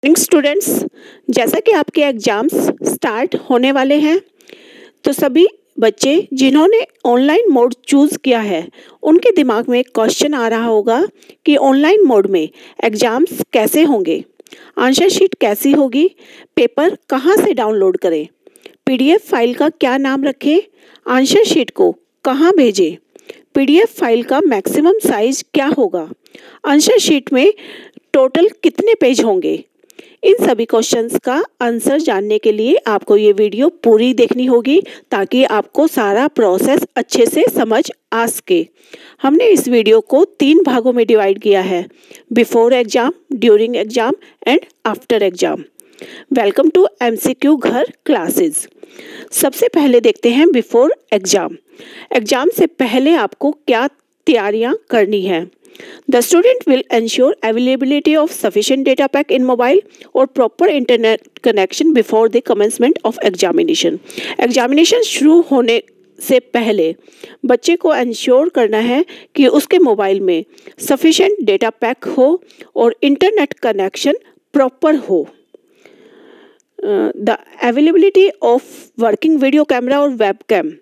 Morning students, जैसा कि आपके एग्जाम्स स्टार्ट होने वाले हैं तो सभी बच्चे जिन्होंने ऑनलाइन मोड चूज़ किया है उनके दिमाग में एक क्वेश्चन आ रहा होगा कि ऑनलाइन मोड में एग्जाम्स कैसे होंगे, आंसर शीट कैसी होगी, पेपर कहाँ से डाउनलोड करें, पीडीएफ फाइल का क्या नाम रखें, आंसर शीट को कहाँ भेजें, पीडीएफ फाइल का मैक्सिमम साइज क्या होगा, आंसर शीट में टोटल कितने पेज होंगे। इन सभी क्वेश्चंस का आंसर जानने के लिए आपको ये वीडियो पूरी देखनी होगी ताकि आपको सारा प्रोसेस अच्छे से समझ आ सके। हमने इस वीडियो को 3 भागों में डिवाइड किया है, before exam, during exam and after exam. Welcome to MCQ Ghar classes. सबसे पहले देखते हैं बिफोर एग्जाम। एग्जाम से पहले आपको क्या तैयारियां करनी है। The student will ensure availability of sufficient data pack in mobile or proper internet connection before the commencement of examination. Examination शुरू होने से पहले बच्चे को इंश्योर करना है कि उसके मोबाइल में सफिशिएंट डेटा पैक हो और इंटरनेट कनेक्शन प्रॉपर हो। The availability of working video camera or webcam,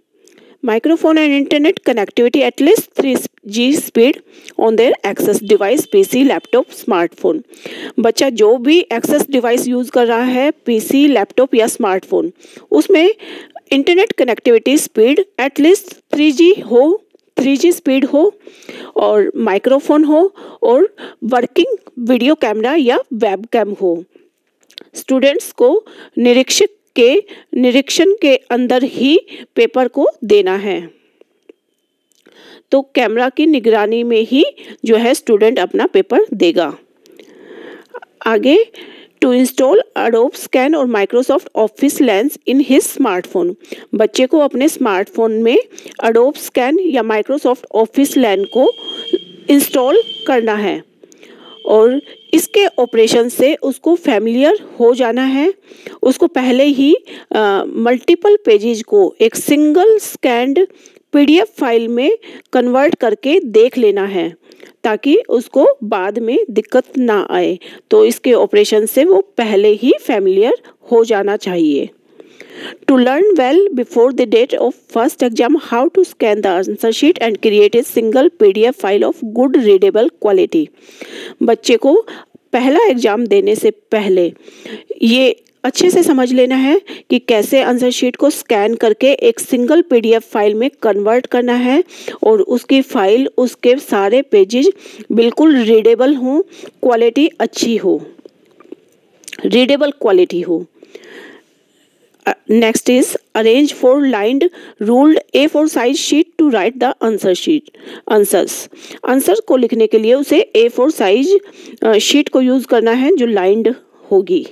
microphone and internet connectivity at least 3G speed on their access device, PC, laptop, smartphone. बच्चा जो भी एक्सेस डिवाइस यूज़ कर रहा है, PC, laptop या smartphone, उसमें internet connectivity speed at least 3G speed हो और माइक्रोफोन हो और वर्किंग वीडियो कैमरा या वेबकैम हो। स्टूडेंट्स को निरीक्षण के अंदर ही पेपर को देना है, तो कैमरा की निगरानी में ही जो है स्टूडेंट अपना पेपर देगा। आगे, टू इंस्टॉल एडोब स्कैन और Microsoft office lens in his smartphone. बच्चे को अपने स्मार्टफोन में एडोब स्कैन या माइक्रोसॉफ्ट ऑफिस लेंस को इंस्टॉल करना है और इसके ऑपरेशन से उसको फैमिलियर हो जाना है। उसको पहले ही मल्टीपल पेजेस को एक सिंगल स्कैन्ड पीडीएफ फाइल में कन्वर्ट करके देख लेना है ताकि उसको बाद में दिक्कत ना आए। तो इसके ऑपरेशन से वो पहले ही फैमिलियर हो जाना चाहिए। To learn well before the date of first exam how to scan the answer sheet and create a single PDF file of good readable quality. बच्चे को पहला एग्जाम देने से पहले ये अच्छे से समझ लेना है कि कैसे आंसर शीट को स्कैन करके एक सिंगल PDF फाइल में कन्वर्ट करना है और उसकी फाइल, उसके सारे पेजेस बिल्कुल रीडेबल हों, क्वालिटी अच्छी हो, रीडेबल क्वालिटी हो। Next is arrange 4 lined ruled A4 size sheet to write the answers. Answer को लिखने के लिए उसे A4 साइज शीट को यूज करना है जो लाइंड होगी।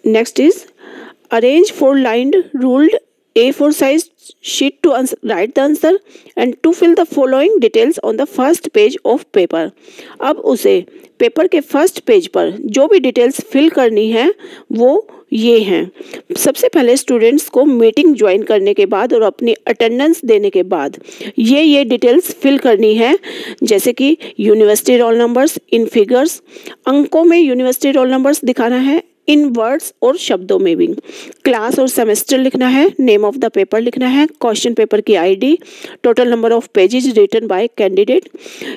Next is arrange 4 lined ruled A4 size sheet to write the answer and to fill the following details on the first page of paper. अब उसे पेपर के फर्स्ट पेज पर जो भी डिटेल्स फिल करनी है वो ये हैं। सबसे पहले स्टूडेंट्स को मीटिंग ज्वाइन करने के बाद और अपनी अटेंडेंस देने के बाद ये डिटेल्स फिल करनी है, जैसे कि university roll numbers in figures, अंकों में यूनिवर्सिटी रोल नंबर्स दिखाना है, इन वर्ड्स और शब्दों में भी, क्लास और सेमेस्टर लिखना है, नेम ऑफ द पेपर लिखना है, क्वेश्चन पेपर की ID, total number of pages written by candidate,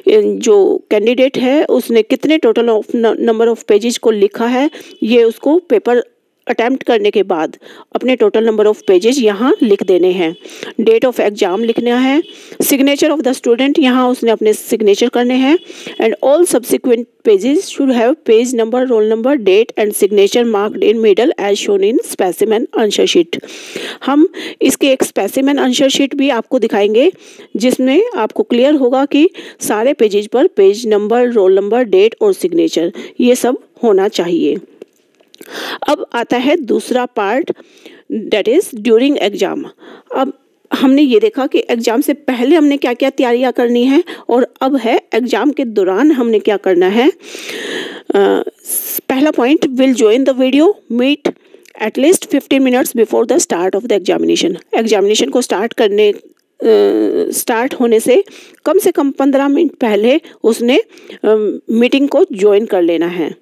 जो कैंडिडेट है उसने कितने total of number of pages को लिखा है, ये उसको पेपर अटैम्प्ट करने के बाद अपने टोटल नंबर ऑफ पेजेस यहाँ लिख देने हैं। डेट ऑफ एग्जाम लिखना है, सिग्नेचर ऑफ द स्टूडेंट यहाँ उसने अपने सिग्नेचर करने हैं and all subsequent pages should have page number, roll number, date and signature marked in middle as shown in specimen answer sheet. हम इसके एक स्पेसिमेन आंसर शीट भी आपको दिखाएंगे जिसमें आपको क्लियर होगा कि सारे पेजेस पर page number, roll number, date और सिग्नेचर ये सब होना चाहिए। अब आता है दूसरा part, that is during exam. अब हमने ये देखा कि एग्जाम से पहले हमने क्या क्या तैयारियां करनी है और अब है एग्जाम के दौरान हमने क्या करना है। पहला point, will join the video meet at least 15 minutes before the start of the examination. Examination को स्टार्ट करने स्टार्ट होने से कम 15 मिनट पहले उसने मीटिंग को ज्वाइन कर लेना है।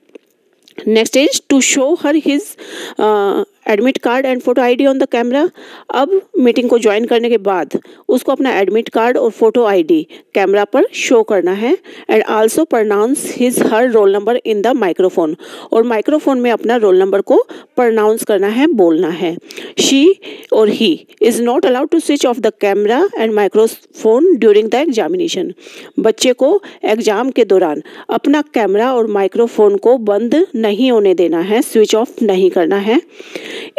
Next is to show her his admit card and photo ID on the camera. अब मीटिंग को ज्वाइन करने के बाद उसको अपना एडमिट कार्ड और फोटो आईडी कैमरा पर शो करना है and also pronounce his her roll number in the microphone, और माइक्रोफोन में अपना रोल नंबर को प्रोनाउंस करना है, बोलना है। शी और he is not allowed to switch off the camera and microphone during the examination. बच्चे को एग्जाम के दौरान अपना कैमरा और माइक्रोफोन को बंद नहीं होने देना है, स्विच ऑफ नहीं करना है।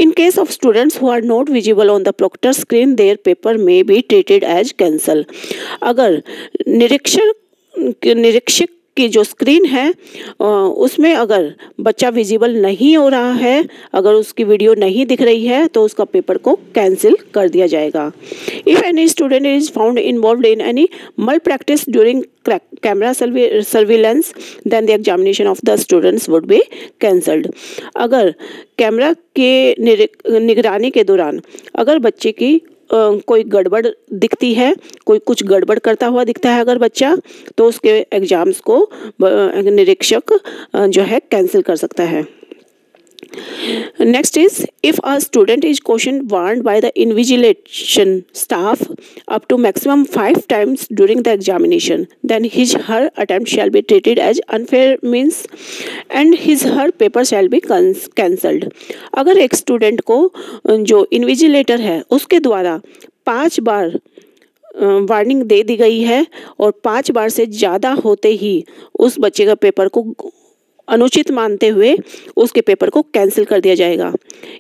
In case of students who are not visible on the proctor screen, their paper may be treated as cancel। अगर निरीक्षक की जो स्क्रीन है उसमें अगर बच्चा विजिबल नहीं हो रहा है, अगर उसकी वीडियो नहीं दिख रही है, तो उसका पेपर को कैंसिल कर दिया जाएगा। If any student is found involved in any malpractice during camera surveillance then the examination of the students would be cancelled. अगर कैमरा के निगरानी के दौरान अगर बच्चे की कोई गड़बड़ दिखती है, कोई कुछ गड़बड़ करता हुआ दिखता है अगर बच्चा, तो उसके एग्ज़ाम्स को निरीक्षक जो है कैंसिल कर सकता है। Next is, if a student is caution warned by the invigilation staff up to maximum 5 times during the examination, then his her attempt shall be treated as unfair means and his her paper shall be cancelled। अगर एक student को जो invigilator है उसके द्वारा 5 बार warning दे दी गई है और 5 बार से ज़्यादा होते ही उस बच्चे का पेपर को अनुचित मानते हुए उसके पेपर को कैंसिल कर दिया जाएगा।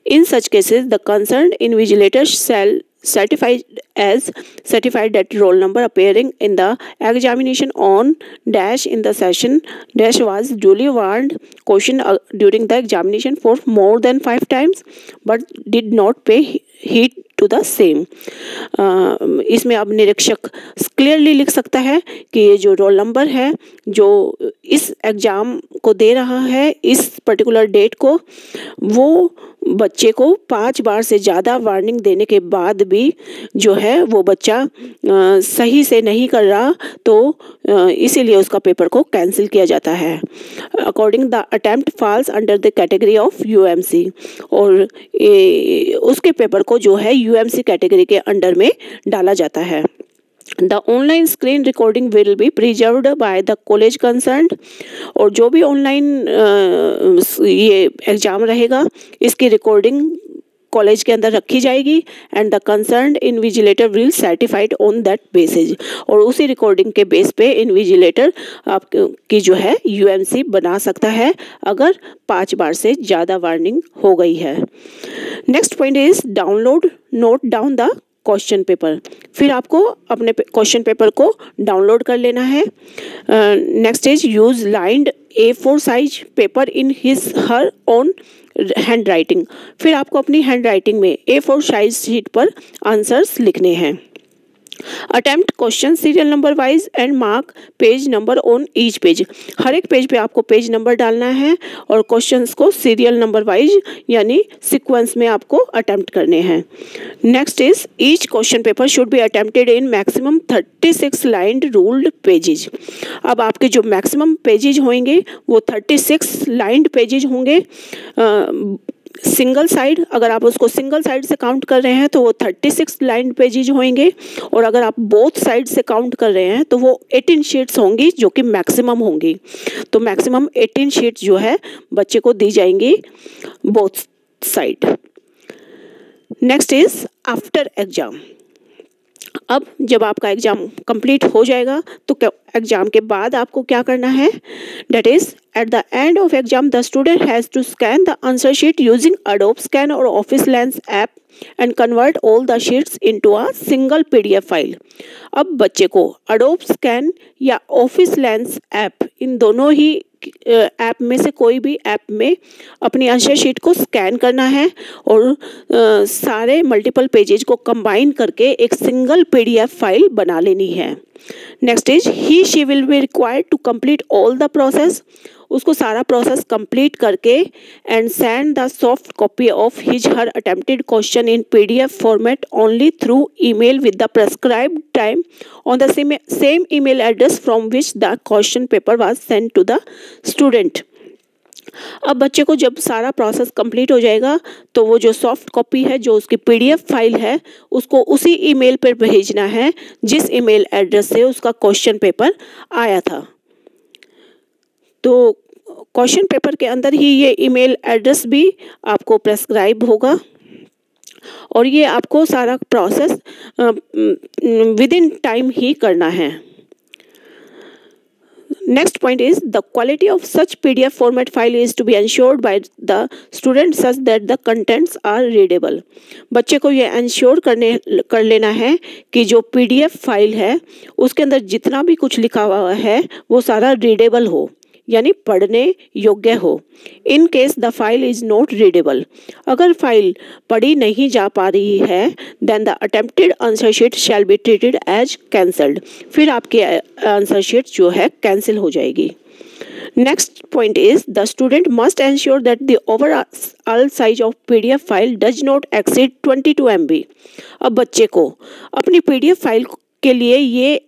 In such cases the concerned invigilator shall certified that roll number appearing in the examination on dash in the session dash was duly warned caution during the examination for more than 5 times but did not pay heed to the same। इसमें अब निरीक्षक clearly लिख सकता है कि ये जो roll number है जो इस एग्ज़ाम को दे रहा है इस पर्टिकुलर डेट को, वो बच्चे को 5 बार से ज़्यादा वार्निंग देने के बाद भी जो है वो बच्चा सही से नहीं कर रहा, तो इसीलिए उसका पेपर को कैंसिल किया जाता है। According the attempt falls under the category of UMC, और उसके पेपर को जो है यूएमसी कैटेगरी के अंडर में डाला जाता है। The online screen recording will be preserved by the college concerned, और जो भी ऑनलाइन ये एग्ज़ाम रहेगा इसकी रिकॉर्डिंग कॉलेज के अंदर रखी जाएगी and the concerned invigilator will certified on that basis, और उसी रिकॉर्डिंग के बेस पे इन्विजिलेटर आपकी जो है यूएमसी बना सकता है अगर 5 बार से ज़्यादा वार्निंग हो गई है। Next point is download note down the question paper. फिर आपको अपने क्वेश्चन पेपर को डाउनलोड कर लेना है। Next is use lined A4 size paper in his her own hand writing. फिर आपको अपनी हैंड राइटिंग में A4 साइज शीट पर आंसर्स लिखने हैं। Attempt question serial number wise and mark page number on each page. हर एक page पे आपको पेज नंबर डालना है और क्वेश्चंस को सीरियल नंबर वाइज यानी सीक्वेंस में आपको अटेम्प्ट करने हैं। Next is each question paper should be attempted in maximum 36 lined ruled pages. अब आपके जो मैक्सिमम पेजेज होंगे वो 36 लाइन्ड पेजेज होंगे। सिंगल साइड, अगर आप उसको सिंगल साइड से काउंट कर रहे हैं तो वो 36 लाइन पेजेज होंगे, और अगर आप बोथ साइड से काउंट कर रहे हैं तो वो 18 शीट्स होंगी जो कि मैक्सिमम होंगी। तो मैक्सिमम 18 शीट्स जो है बच्चे को दी जाएंगी both side. Next is after exam. अब जब आपका एग्ज़ाम कंप्लीट हो जाएगा तो एग्ज़ाम के बाद आपको क्या करना है, that is at the end of exam the student has to scan the answer sheet using Adobe Scan or Office Lens app and convert all the sheets into a single PDF file. अब बच्चे को Adobe Scan या Office Lens app, इन दोनों ही app में से कोई भी ऐप में अपनी आंसर शीट को स्कैन करना है और सारे मल्टीपल पेजेज को कंबाइन करके एक सिंगल PDF फाइल बना लेनी है। Next is he she will be required to complete all the process उसको सारा प्रोसेस कंप्लीट करके and send the soft copy of his her attempted question in PDF format only through email with the prescribed time on the same email address from which the question paper was sent to the student. अब बच्चे को जब सारा process complete हो जाएगा तो वो जो सॉफ्ट कॉपी है, जो उसकी PDF फाइल है, उसको उसी ईमेल पर भेजना है जिस ईमेल एड्रेस से उसका क्वेश्चन पेपर आया था। तो क्वेश्चन पेपर के अंदर ही ये ईमेल एड्रेस भी आपको प्रेस्क्राइब होगा और ये आपको सारा प्रोसेस विद इन टाइम ही करना है। Next point is the quality of such PDF format file is to be ensured by the student such that the contents are readable। बच्चे को ये इंश्योर कर लेना है कि जो PDF फाइल है उसके अंदर जितना भी कुछ लिखा हुआ है वो सारा रीडेबल हो, यानी पढ़ने योग्य हो। In case the file is not readable, अगर फाइल पढ़ी नहीं जा पा रही है then the attempted answer sheet shall be treated as cancelled, फिर आपकी आंसर शीट जो है कैंसिल हो जाएगी। Next point is the student must ensure that the overall size of PDF file does not exceed 22 MB। अब बच्चे को अपनी PDF फाइल के लिए ये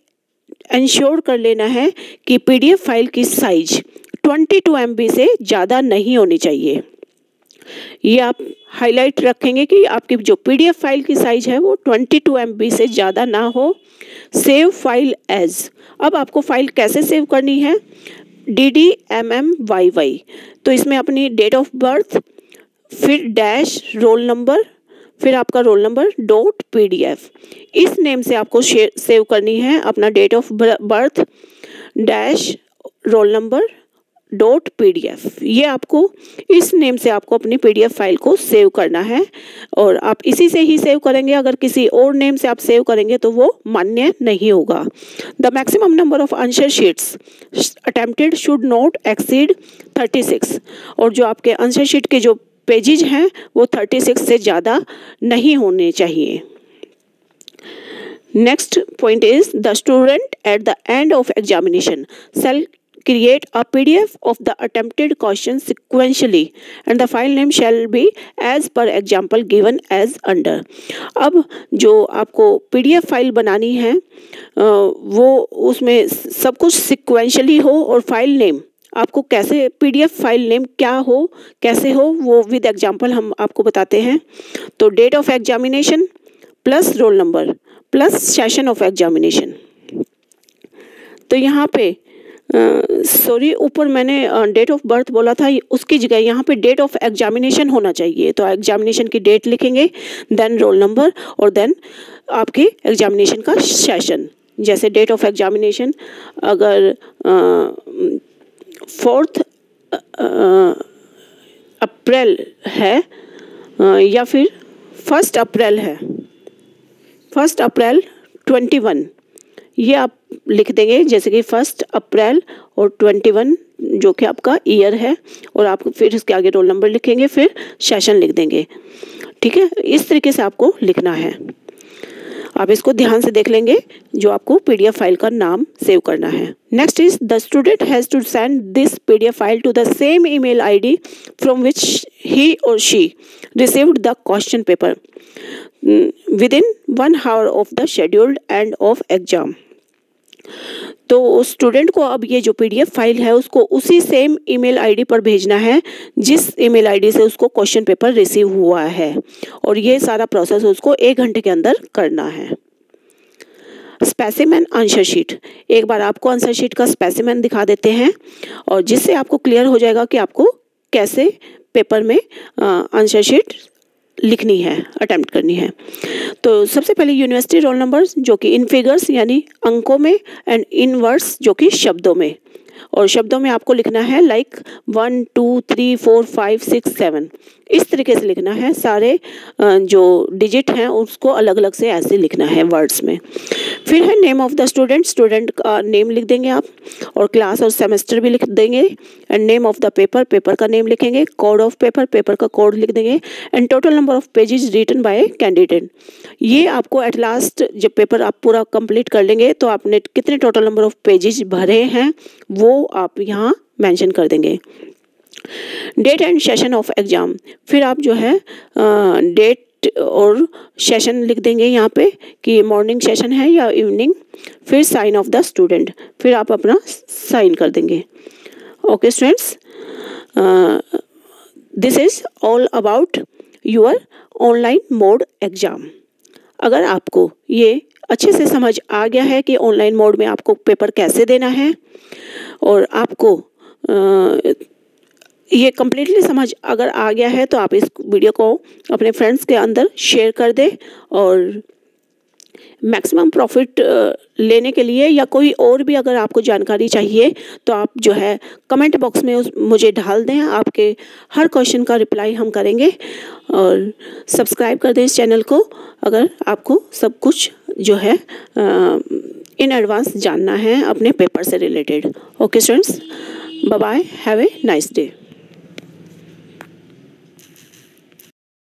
इंश्योर कर लेना है कि PDF फाइल की साइज 22 MB से ज़्यादा नहीं होनी चाहिए। ये आप हाईलाइट रखेंगे कि आपकी जो PDF फाइल की साइज है वो 22 MB से ज़्यादा ना हो। सेव फाइल एज, अब आपको फाइल कैसे सेव करनी है, DDMMYY, तो इसमें अपनी डेट ऑफ बर्थ, फिर डैश रोल नंबर, फिर आपका रोल नंबर .PDF, इस नेम से आपको सेव करनी है अपना date of birth dash roll number .PDF। ये आपको इस नेम से आपको अपनी PDF फाइल को सेव करना है और आप इसी से ही सेव करेंगे। अगर किसी और नेम से आप सेव करेंगे तो वो मान्य नहीं होगा। The maximum number of answer sheets attempted should not exceed 36, और जो आपके आंसर शीट के जो पेजेज हैं वो 36 से ज़्यादा नहीं होने चाहिए। Next point is the student at the end of examination shall create a PDF of the attempted question sequentially and the file name shall be as per example given as under। अब जो आपको PDF file बनानी है वो उसमें सब कुछ sequentially हो और फाइल नेम आपको कैसे PDF फाइल नेम क्या हो कैसे हो वो विद एग्जाम्पल हम आपको बताते हैं। तो date of examination plus roll number plus session of examination. तो यहाँ पे सॉरी ऊपर मैंने डेट ऑफ बर्थ बोला था, उसकी जगह यहाँ पे डेट ऑफ एग्जामिनेशन होना चाहिए। तो एग्जामिनेशन की डेट लिखेंगे, देन रोल नंबर और देन आपके एग्जामिनेशन का सेशन। जैसे डेट ऑफ एग्जामिनेशन अगर 4 अप्रैल है या फिर 1 अप्रैल है, 1 अप्रैल 21, ये आप लिख देंगे। जैसे कि 1 अप्रैल और 21 जो कि आपका ईयर है, और आप फिर इसके आगे रोल नंबर लिखेंगे, फिर सेशन लिख देंगे। ठीक है, इस तरीके से आपको लिखना है। आप इसको ध्यान से देख लेंगे जो आपको PDF फाइल का नाम सेव करना है। Next is the student has to send this PDF file to the same email ID from which he or she received the question paper within 1 hour of the scheduled end of exam. तो student को अब ये जो PDF file है उसको उसी same email ID पर भेजना है जिस ईमेल ID से उसको क्वेश्चन पेपर रिसीव हुआ है, और ये सारा प्रोसेस उसको 1 घंटे के अंदर करना है। स्पेसिमेन आंसर शीट, एक बार आपको आंसर शीट का स्पेसिमेन दिखा देते हैं और जिससे आपको क्लियर हो जाएगा कि आपको कैसे पेपर में आंसर शीट लिखनी है, अटेम्प्ट करनी है। तो सबसे पहले यूनिवर्सिटी रोल नंबर्स जो कि इन फिगर्स यानी अंकों में, एंड इन वर्ड्स जो कि शब्दों में, और शब्दों में आपको लिखना है लाइक 1 2 3 4 5 6 7, इस तरीके से लिखना है। सारे जो डिजिट हैं उसको अलग अलग से ऐसे लिखना है वर्ड्स में। फिर है name of the student, student का नेम लिख देंगे आप, और क्लास और सेमेस्टर भी लिख देंगे, and name of the paper, paper का नेम लिखेंगे, कोड ऑफ पेपर, पेपर का कोड लिख देंगे, and total number of pages written by candidate. ये आपको एट लास्ट जब पेपर आप पूरा कंप्लीट कर लेंगे तो आपने कितने टोटल नंबर ऑफ पेजेस भरे हैं वो आप यहाँ मेंशन कर देंगे। Date and session of exam, फिर आप जो है डेट और सेशन लिख देंगे यहाँ पे कि मॉर्निंग सेशन है या इवनिंग, फिर साइन ऑफ द स्टूडेंट, फिर आप अपना साइन कर देंगे। Okay students, this is all about your online mode exam. अगर आपको ये अच्छे से समझ आ गया है कि ऑनलाइन मोड में आपको पेपर कैसे देना है और आपको ये कम्प्लीटली समझ अगर आ गया है तो आप इस वीडियो को अपने फ्रेंड्स के अंदर शेयर कर दें और मैक्सिमम प्रॉफिट लेने के लिए या कोई और भी अगर आपको जानकारी चाहिए तो आप जो है कमेंट बॉक्स में मुझे डाल दें। आपके हर क्वेश्चन का रिप्लाई हम करेंगे और सब्सक्राइब कर दें इस चैनल को अगर आपको सब कुछ जो है इन एडवांस जानना है अपने पेपर से related. Okay students, bye bye, have a nice day.